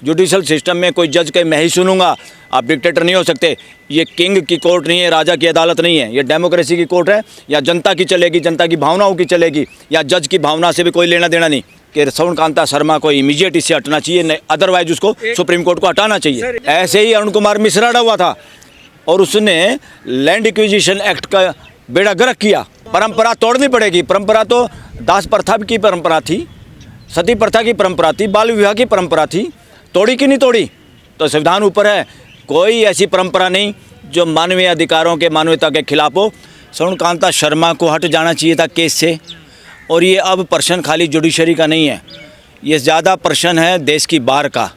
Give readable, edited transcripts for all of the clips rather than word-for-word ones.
Judicial system में कोई जज कहे मैं ही सुनूंगा, आप डिक्टेटर नहीं हो सकते। ये किंग की कोर्ट नहीं है, राजा की अदालत नहीं है, ये डेमोक्रेसी की कोर्ट है। या जनता की चलेगी, जनता की भावनाओं की चलेगी, या जज की भावना से भी कोई लेना देना नहीं कि श्रवण कांता शर्मा को इमीडिएट इससे हटना चाहिए, अदरवाइज उसको सुप्रीम कोर्ट को हटाना चाहिए। ऐसे ही अरुण कुमार मिश्रा हुआ था और उसने लैंड एक्विजिशन एक्ट का बेड़ा गर्क किया। परंपरा तोड़नी पड़ेगी। परंपरा तो दास प्रथा की परंपरा थी, सती प्रथा की परंपरा थी, बाल विवाह की परंपरा थी। तोड़ी कि नहीं तोड़ी तो संविधान ऊपर है। कोई ऐसी परंपरा नहीं जो मानवीय अधिकारों के, मानवता के खिलाफ हो। श्रवण कांता शर्मा को हट जाना चाहिए था केस से। और ये अब प्रश्न खाली जुडिशरी का नहीं है, ये ज़्यादा प्रश्न है देश की बार का,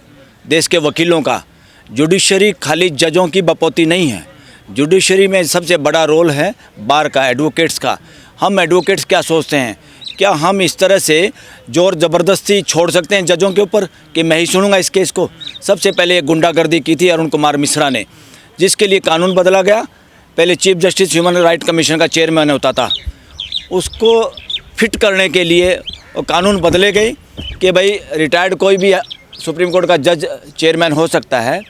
देश के वकीलों का। जुडिशरी खाली जजों की बपौती नहीं है, जुडिशरी में सबसे बड़ा रोल है बार का, एडवोकेट्स का। हम एडवोकेट्स क्या सोचते हैं, क्या हम इस तरह से जोर ज़बरदस्ती छोड़ सकते हैं जजों के ऊपर कि मैं ही सुनूंगा इस केस को? सबसे पहले एक गुंडागर्दी की थी अरुण कुमार मिश्रा ने, जिसके लिए कानून बदला गया। पहले chief justice human right commission का चेयरमैन होता था, उसको फिट करने के लिए कानून बदले गए कि भाई रिटायर्ड कोई भी सुप्रीम कोर्ट का जज चेयरमैन हो सकता है।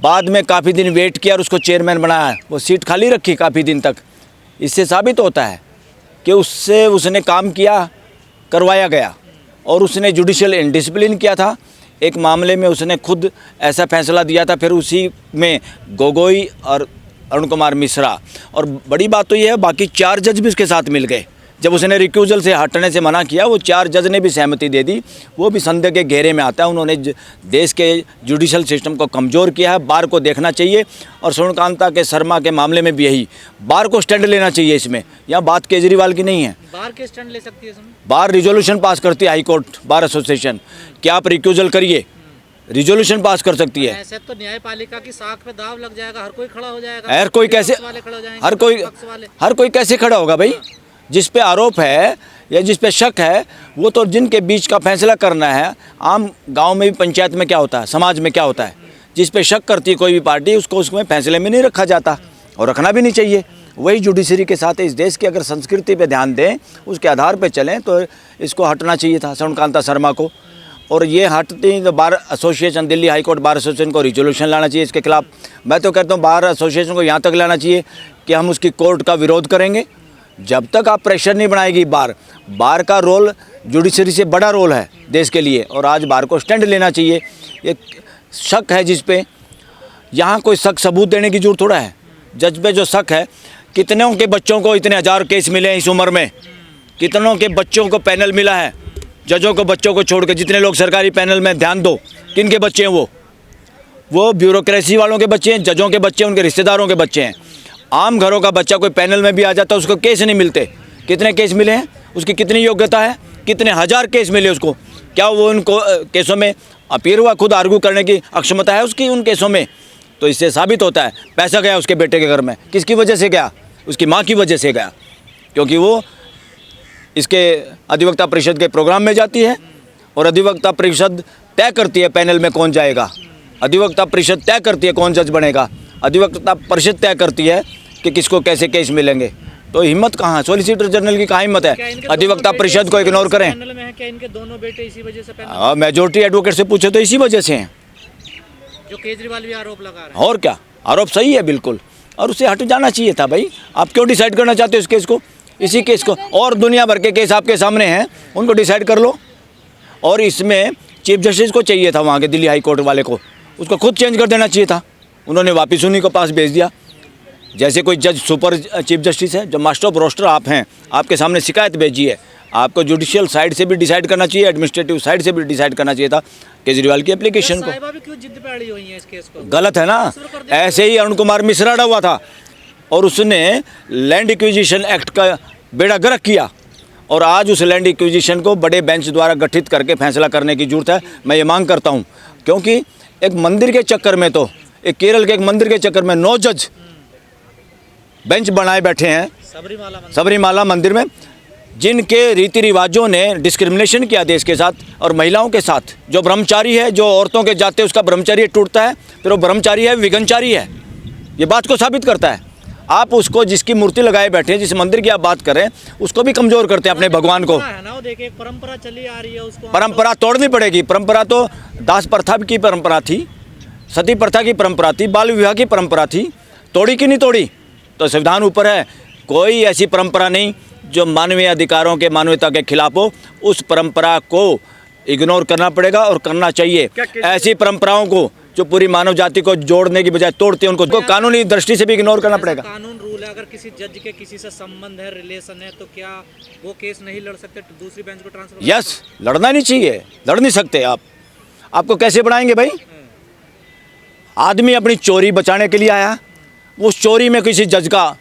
बाद में काफ़ी दिन वेट किया और उसको चेयरमैन बनाया, वो सीट खाली रखी काफ़ी दिन तक। इससे साबित होता है कि उससे उसने काम किया, करवाया गया। और उसने जुडिशियल इंडिसिप्लिन किया था। एक मामले में उसने खुद ऐसा फैसला दिया था, फिर उसी में गोगोई और अरुण कुमार मिश्रा, और बड़ी बात तो ये है बाकी 4 जज भी उसके साथ मिल गए। जब उसने रिक्यूजल से हटने से मना किया, वो 4 जज ने भी सहमति दे दी। वो भी संदेह के घेरे में आता है। उन्होंने देश के जुडिशल सिस्टम को कमज़ोर किया है। बार को देखना चाहिए। और श्रवण कांता के शर्मा के मामले में भी यही, बार को स्टैंड लेना चाहिए इसमें। यहाँ बात केजरीवाल की नहीं है, बार के स्टैंड ले सकती है इसमें। बार रिजोल्यूशन पास करती है, हाई कोर्ट बार एसोसिएशन, कि आप रिक्यूजल करिए, रिजोल्यूशन पास कर सकती है। ऐसे तो न्यायपालिका की साख पे दाव लग जाएगा, हर कोई खड़ा हो जाएगा। हर कोई कैसे, हर कोई कैसे खड़ा होगा भाई? जिस पे आरोप है या जिस पे शक है, वो तो जिनके बीच का फैसला करना है। आम गांव में भी, पंचायत में क्या होता है, समाज में क्या होता है, जिस पे शक करती है कोई भी पार्टी, उसको उसमें फैसले में नहीं रखा जाता, और रखना भी नहीं चाहिए। वही जुडिशरी के साथ इस देश की अगर संस्कृति पे ध्यान दें, उसके आधार पे चलें, तो इसको हटना चाहिए था श्रवण कांता शर्मा को। और ये हटती तो bar association, Delhi high court bar association को रिजोल्यूशन लाना चाहिए इसके खिलाफ। मैं तो कहता हूँ बार एसोसिएशन को यहाँ तक लाना चाहिए कि हम उसकी कोर्ट का विरोध करेंगे जब तक आप प्रेशर नहीं बनाएगी। बार का रोल जुडिशरी से बड़ा रोल है देश के लिए, और आज बार को स्टैंड लेना चाहिए। एक शक है जिस पे, यहाँ कोई शक सबूत देने की जरूरत थोड़ा है। जज पे जो शक है, कितनों के बच्चों को इतने 1000 केस मिले हैं इस उम्र में, कितनों के बच्चों को पैनल मिला है, जजों को बच्चों को छोड़ के जितने लोग सरकारी पैनल में, ध्यान दो किन के बच्चे हैं वो ब्यूरोक्रेसी वालों के बच्चे हैं, जजों के बच्चे हैं, उनके रिश्तेदारों के बच्चे हैं। आम घरों का बच्चा कोई पैनल में भी आ जाता है, उसको केस नहीं मिलते। कितने केस मिले हैं, उसकी कितनी योग्यता है, कितने 1000 केस मिले उसको, क्या वो उनको केसों में अपीयर हुआ, खुद आर्गू करने की अक्षमता है उसकी उन केसों में? तो इससे साबित होता है पैसा गया उसके बेटे के घर में, किसकी वजह से गया? उसकी माँ की वजह से गया, क्योंकि वो इसके अधिवक्ता परिषद के प्रोग्राम में जाती है, और अधिवक्ता परिषद तय करती है पैनल में कौन जाएगा, अधिवक्ता परिषद तय करती है कौन जज बनेगा, अधिवक्ता परिषद तय करती है कि किसको कैसे केस मिलेंगे। तो हिम्मत कहाँ, सॉलिसिटर जनरल की कहाँ हिम्मत है अधिवक्ता परिषद को इग्नोर करें? क्या इनके दोनों बेटे इसी वजह से? हाँ, मेजोरिटी एडवोकेट से पूछे तो इसी वजह से हैं, जो केजरीवाल भी आरोप लगा रहे हैं। और क्या, आरोप सही है बिल्कुल, और उससे हट जाना चाहिए था भाई। आप क्यों डिसाइड करना चाहते हो इस केस को, इसी केस को? और दुनिया भर के केस आपके सामने हैं, उनको डिसाइड कर लो। और इसमें चीफ जस्टिस को चाहिए था, वहाँ के दिल्ली हाई कोर्ट वाले को, उसको खुद चेंज कर देना चाहिए था। उन्होंने वापिस उन्हीं को पास भेज दिया। जैसे कोई जज सुपर चीफ जस्टिस है, जो मास्टर ऑफ रोस्टर आप हैं, आपके सामने शिकायत भेजी है, आपको जुडिशियल साइड से भी डिसाइड करना चाहिए, एडमिनिस्ट्रेटिव साइड से भी डिसाइड करना चाहिए था केजरीवाल की एप्लीकेशन को। साहिबा भी क्यों जिद पे अड़ी हुई है इस केस को? गलत है ना। ऐसे ही अरुण कुमार मिश्रा हुआ था, और उसने लैंड एक्विजिशन एक्ट का बेड़ा गर्क किया, और आज उस लैंड एक्विजिशन को बड़े बेंच द्वारा गठित करके फैसला करने की जरूरत है। मैं ये मांग करता हूँ, क्योंकि एक मंदिर के चक्कर में, तो एक केरल के एक मंदिर के चक्कर में 9 जज बेंच बनाए बैठे हैं सबरीमाला मंदिर में, जिनके रीति रिवाजों ने डिस्क्रिमिनेशन किया देश के साथ और महिलाओं के साथ। जो ब्रह्मचारी है, जो औरतों के जाते उसका ब्रह्मचर्य टूटता है, फिर वो ब्रह्मचारी है, विघनचारी है। ये बात को साबित करता है। आप उसको जिसकी मूर्ति लगाए बैठे हैं, जिस मंदिर की आप बात करें, उसको भी कमज़ोर करते हैं अपने भगवान को। है ना, वो देखिए एक परंपरा चली आ रही है, उसको परंपरा तोड़नी पड़ेगी। परंपरा तो दास प्रथा की परंपरा थी, सती प्रथा की परंपरा थी, बाल विवाह की परंपरा थी, तोड़ी कि नहीं तोड़ी? तो संविधान ऊपर है, कोई ऐसी परंपरा नहीं जो मानवीय अधिकारों के, मानवता के खिलाफ हो। उस परंपरा को इग्नोर करना पड़ेगा और करना चाहिए। ऐसी परंपराओं को जो पूरी मानव जाति को जोड़ने की बजाय तोड़ते हैं, उनको कानूनी दृष्टि से भी इग्नोर करना पड़ेगा। कानून रूल है, अगर किसी जज के किसी से संबंध है, रिलेशन है, तो क्या वो केस नहीं लड़ सकते? तो दूसरी बेंच को ट्रांसफर? यस, लड़ना नहीं चाहिए, लड़ नहीं सकते आप। आपको कैसे बढ़ाएंगे भाई? आदमी अपनी चोरी बचाने के लिए आया, उस चोरी में किसी जज का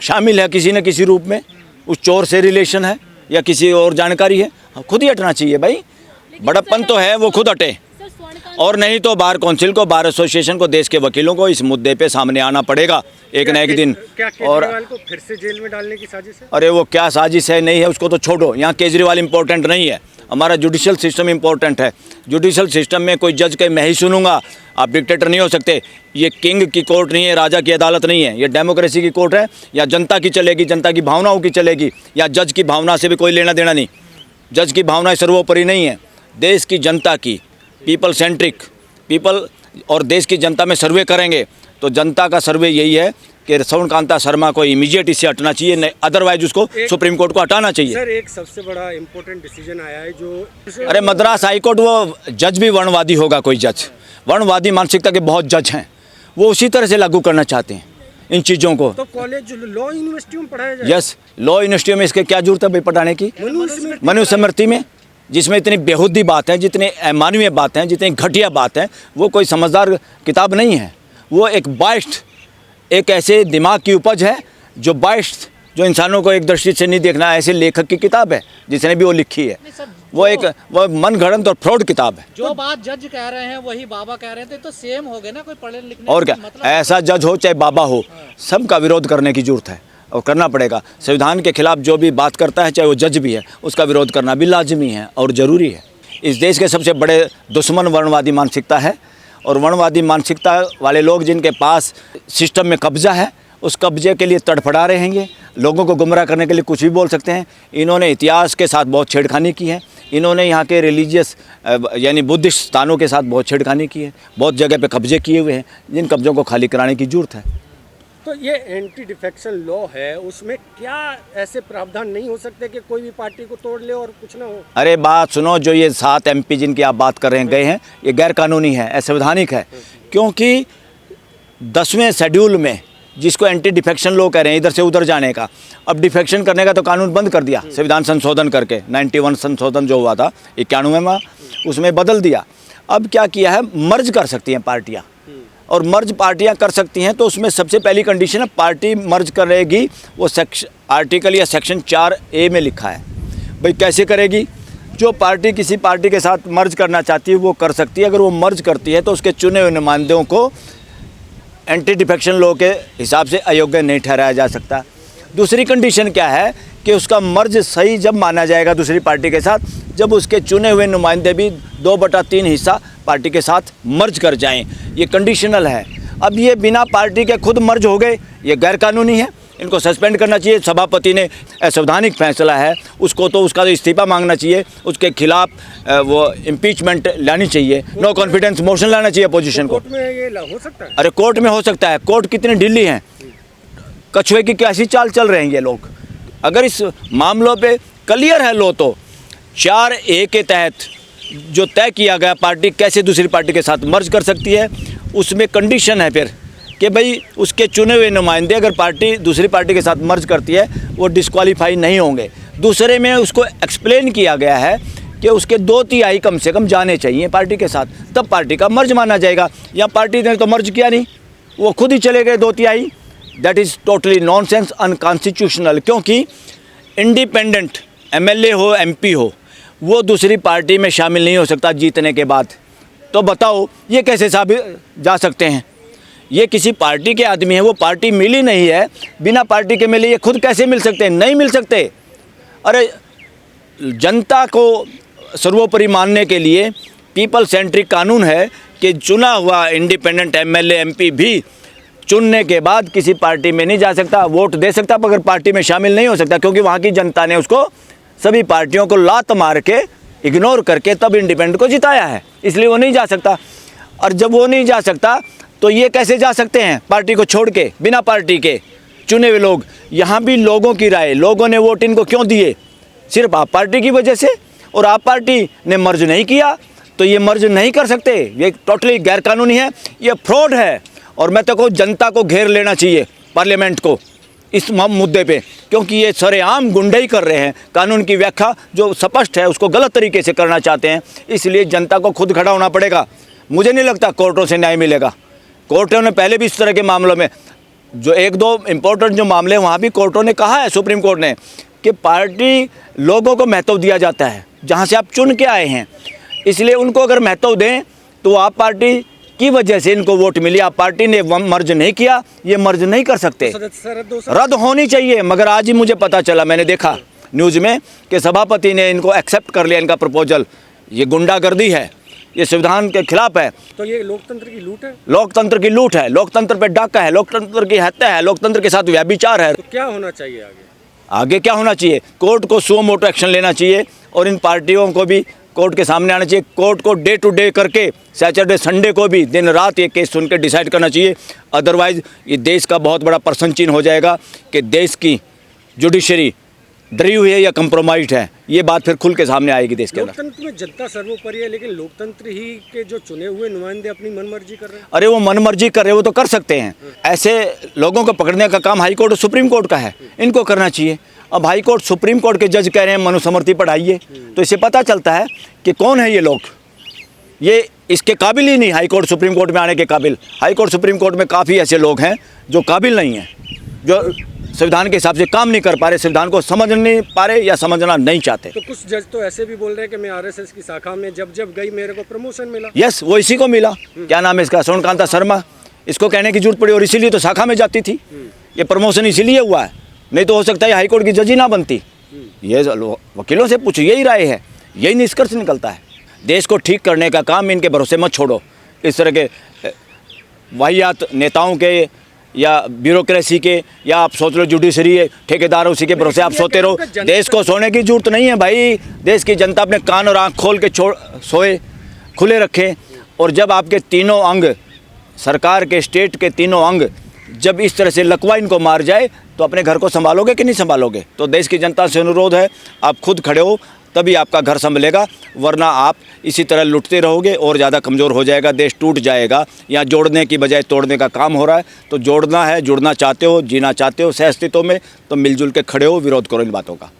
शामिल है किसी न किसी रूप में, उस चोर से रिलेशन है या किसी और जानकारी है, खुद ही हटना चाहिए भाई। बड़प्पन तो है, वो खुद हटे, और नहीं तो बार काउंसिल को, बार एसोसिएशन को, देश के वकीलों को इस मुद्दे पे सामने आना पड़ेगा एक न एक दिन। क्या और केजरीवाल को फिर से जेल में डालने की साजिश है? अरे वो क्या साजिश है, नहीं है, उसको तो छोड़ो। यहाँ केजरीवाल इम्पोर्टेंट नहीं है, हमारा जुडिशल सिस्टम इम्पोर्टेंट है। जुडिशल सिस्टम में कोई जज कहे मैं ही सुनूंगा, आप डिक्टेटर नहीं हो सकते। ये किंग की कोर्ट नहीं है, राजा की अदालत नहीं है, ये डेमोक्रेसी की कोर्ट है। या जनता की चलेगी, जनता की भावनाओं की चलेगी, या जज की भावना से भी कोई लेना देना नहीं। जज की भावना सर्वोपरि नहीं है, देश की जनता की, पीपल सेंट्रिक, पीपल और देश की जनता में सर्वे करेंगे तो जनता का सर्वे यही है कि श्रवण कांता शर्मा को इमीडिएट इससे हटना चाहिए, नहीं अदरवाइज उसको सुप्रीम कोर्ट को हटाना चाहिए। सर, एक सबसे बड़ा इम्पोर्टेंट डिसीजन आया है जो अरे मद्रास हाईकोर्ट, वो जज भी वर्णवादी होगा, कोई जज वर्णवादी मानसिकता के बहुत जज हैं, वो उसी तरह से लागू करना चाहते हैं इन चीज़ों को। तो कॉलेज लॉ यूनिवर्सिटी में पढ़ाया जाए? यस, लॉ यूनिवर्सिटी में इसके क्या जरूरत है भाई पढ़ाने की? मनुस्मृति में, जिसमें इतनी बेहुदी बात है, जितनी अमानवीय बात है, जितनी घटिया बात है, वो कोई समझदार किताब नहीं है। वो एक बाइस्ट, एक ऐसे दिमाग की उपज है जो बाइस्ट, जो इंसानों को एक दृष्टि से नहीं देखना, ऐसे लेखक की किताब है जिसने भी वो लिखी है। वो मन गढ़ंत और फ्रॉड किताब है। जो बात जज कह रहे हैं वही बाबा कह रहे थे, तो सेम हो गए ना, कोई पढ़े लिखने और क्या, ऐसा जज हो चाहे बाबा हो, सबका विरोध करने की जरूरत है और करना पड़ेगा। संविधान के खिलाफ जो भी बात करता है, चाहे वो जज भी है, उसका विरोध करना भी लाजमी है और ज़रूरी है। इस देश के सबसे बड़े दुश्मन वर्णवादी मानसिकता है, और वर्णवादी मानसिकता वाले लोग जिनके पास सिस्टम में कब्जा है, उस कब्जे के लिए तड़फड़ा रहे हैं। ये लोगों को गुमराह करने के लिए कुछ भी बोल सकते हैं। इन्होंने इतिहास के साथ बहुत छेड़खानी की है, इन्होंने यहाँ के रिलीजियस यानी बुद्धिस्ट स्थानों के साथ बहुत छेड़खानी की है, बहुत जगह पे कब्जे किए हुए हैं, जिन कब्जों को खाली कराने की जरूरत है। तो ये एंटी डिफेक्शन लॉ है, उसमें क्या ऐसे प्रावधान नहीं हो सकते कि कोई भी पार्टी को तोड़ ले और कुछ ना हो? अरे बात सुनो, जो ये 7 MP जिनकी आप बात कर रहे हैं गए हैं, ये गैर कानूनी है, असंवैधानिक है। क्योंकि 10वें शेड्यूल में जिसको एंटी डिफेक्शन लॉ कह रहे हैं, इधर से उधर जाने का, अब डिफेक्शन करने का तो कानून बंद कर दिया संविधान संशोधन करके। 91 संशोधन जो हुआ था 91 में, उसमें बदल दिया। अब क्या किया है, मर्ज कर सकती हैं पार्टियाँ, और मर्ज पार्टियां कर सकती हैं तो उसमें सबसे पहली कंडीशन है, पार्टी मर्ज करेगी, वो आर्टिकल या सेक्शन 4A में लिखा है। भाई कैसे करेगी? जो पार्टी किसी पार्टी के साथ मर्ज करना चाहती है वो कर सकती है। अगर वो मर्ज करती है तो उसके चुने हुए नुमाइंदों को एंटी डिफेक्शन लॉ के हिसाब से अयोग्य नहीं ठहराया जा सकता। दूसरी कंडीशन क्या है कि उसका मर्ज सही जब माना जाएगा दूसरी पार्टी के साथ, जब उसके चुने हुए नुमाइंदे भी 2/3 हिस्सा पार्टी के साथ मर्ज कर जाएं। ये कंडीशनल है। अब ये बिना पार्टी के खुद मर्ज हो गए, ये गैर कानूनी है, इनको सस्पेंड करना चाहिए। सभापति ने असंवैधानिक फैसला है, उसको तो उसका इस्तीफा मांगना चाहिए, उसके खिलाफ वो इम्पीचमेंट लानी चाहिए, नो कॉन्फिडेंस मोशन लाना चाहिए अपोजिशन को। कोर्ट में ये हो सकता है? अरे कोर्ट में हो सकता है, कोर्ट कितनी ढीली हैं, कछुए की कैसी चाल चल रहे हैं ये लोग। अगर इस मामलों पे क्लियर है लो तो 4A के तहत जो तय किया गया पार्टी कैसे दूसरी पार्टी के साथ मर्ज कर सकती है, उसमें कंडीशन है फिर कि भाई उसके चुने हुए नुमाइंदे अगर पार्टी दूसरी पार्टी के साथ मर्ज करती है वो डिस्क्वालीफाई नहीं होंगे। दूसरे में उसको एक्सप्लेन किया गया है कि उसके 2/3 कम से कम जाने चाहिए पार्टी के साथ, तब पार्टी का मर्ज माना जाएगा। या पार्टी ने तो मर्ज किया नहीं, वो खुद ही चले गए 2/3। That is totally nonsense, unconstitutional. क्योंकि इंडिपेंडेंट MLA हो, MP हो, वो दूसरी पार्टी में शामिल नहीं हो सकता जीतने के बाद। तो बताओ ये कैसे साबित जा सकते हैं? ये किसी पार्टी के आदमी है, वो पार्टी मिली नहीं है, बिना पार्टी के मिले ये खुद कैसे मिल सकते हैं? नहीं मिल सकते। अरे जनता को सर्वोपरि मानने के लिए पीपल सेंट्रिक कानून है कि चुना हुआ इंडिपेंडेंट MLA MP भी चुनने के बाद किसी पार्टी में नहीं जा सकता, वोट दे सकता मगर पार्टी में शामिल नहीं हो सकता, क्योंकि वहाँ की जनता ने उसको सभी पार्टियों को लात मार के इग्नोर करके तब इंडिपेंडेंट को जिताया है, इसलिए वो नहीं जा सकता। और जब वो नहीं जा सकता तो ये कैसे जा सकते हैं पार्टी को छोड़ के, बिना पार्टी के चुने हुए लोग। यहाँ भी लोगों की राय, लोगों ने वोट इनको क्यों दिए? सिर्फ आप पार्टी की वजह से, और आप पार्टी ने मर्ज नहीं किया तो ये मर्ज नहीं कर सकते। ये टोटली गैरकानूनी है, ये फ्रॉड है। और मैं तो कहूँ जनता को घेर लेना चाहिए पार्लियामेंट को इस मुद्दे पे, क्योंकि ये सरेआम गुंडाई कर रहे हैं। कानून की व्याख्या जो स्पष्ट है उसको गलत तरीके से करना चाहते हैं, इसलिए जनता को खुद खड़ा होना पड़ेगा। मुझे नहीं लगता कोर्टों से न्याय मिलेगा। कोर्टों ने पहले भी इस तरह के मामलों में जो एक दो इम्पोर्टेंट जो मामले हैं वहाँ भी कोर्टों ने कहा है, सुप्रीम कोर्ट ने, कि पार्टी लोगों को महत्व दिया जाता है जहाँ से आप चुन के आए हैं, इसलिए उनको अगर महत्व दें तो आप पार्टी की वजह से इनको वोट मिली, आप पार्टी ने मर्ज नहीं किया, ये मर्ज नहीं कर सकते। रद्द होनी चाहिए। मगर आज ही मुझे पता चला, मैंने देखा न्यूज़ में कि सभापति ने इनको एक्सेप्ट कर लिया, इनका प्रपोजल। ये गुंडागर्दी है, ये संविधान के खिलाफ है। तो ये लोकतंत्र की लूट है, लोकतंत्र की लूट है, लोकतंत्र पे डाका है, लोकतंत्र की हत्या है, लोकतंत्र के साथ व्यभिचार है। तो क्या होना चाहिए आगे? आगे क्या होना चाहिए? कोर्ट को सुओ मोटो एक्शन लेना चाहिए और इन पार्टियों को भी कोर्ट के सामने आना चाहिए। कोर्ट को डे टू डे करके सैटरडे संडे को भी दिन रात ये केस सुन के डिसाइड करना चाहिए। अदरवाइज़ ये देश का बहुत बड़ा प्रश्न चिन्ह हो जाएगा कि देश की जुडिशरी डरी हुई है या कंप्रोमाइज है। ये बात फिर खुल के सामने आएगी देश के अंदर। लोकतंत्र में जनता सर्वोपरि है, लेकिन लोकतंत्र ही के जो चुने हुए नुमाइंदे अपनी मनमर्जी कर रहे हैं। अरे वो मनमर्जी कर रहे, वो तो कर सकते हैं। ऐसे लोगों को पकड़ने का काम हाई कोर्ट और सुप्रीम कोर्ट का है, इनको करना चाहिए। अब हाई कोर्ट सुप्रीम कोर्ट के जज कह रहे हैं मनुस्मृति पढ़ाइए, तो इससे पता चलता है कि कौन है ये लोग। ये इसके काबिल ही नहीं हाई कोर्ट सुप्रीम कोर्ट में आने के काबिल। हाई कोर्ट सुप्रीम कोर्ट में काफ़ी ऐसे लोग हैं जो काबिल नहीं हैं, जो संविधान के हिसाब से काम नहीं कर पा रहे, संविधान को समझ नहीं पा रहे या समझना नहीं चाहते। तो कुछ जज तो ऐसे भी बोल रहे हैं कि मैं आरएसएस की शाखा में जब जब गई मेरे को प्रमोशन मिला। यस, वो इसी को मिला। क्या नाम है इसका? स्वर्णकांता शर्मा। इसको कहने की जरूरत पड़ी और इसीलिए तो शाखा में जाती थी। ये प्रमोशन इसीलिए हुआ है, नहीं तो हो सकता है हाईकोर्ट की जज ही ना बनती। ये वकीलों से पूछो, यही राय है, यही निष्कर्ष निकलता है। देश को ठीक करने का काम इनके भरोसे मत छोड़ो। इस तरह के वाहियात नेताओं के या ब्यूरोक्रेसी के, या आप सोच लो जुडिशरी ठेकेदार उसी के भरोसे आप सोते रहो। देश को सोने की जरूरत नहीं है भाई। देश की जनता अपने कान और आँख खोल के सोए, खुले रखें। और जब आपके तीनों अंग, सरकार के, स्टेट के तीनों अंग जब इस तरह से लकवा इनको मार जाए तो अपने घर को संभालोगे कि नहीं संभालोगे? तो देश की जनता से अनुरोध है, आप खुद खड़े हो तभी आपका घर संभलेगा, वरना आप इसी तरह लुटते रहोगे और ज़्यादा कमज़ोर हो जाएगा, देश टूट जाएगा। यहाँ जोड़ने की बजाय तोड़ने का काम हो रहा है। तो जोड़ना है, जुड़ना चाहते हो, जीना चाहते हो सह अस्तित्व में, तो मिलजुल के खड़े हो, विरोध करो इन बातों का।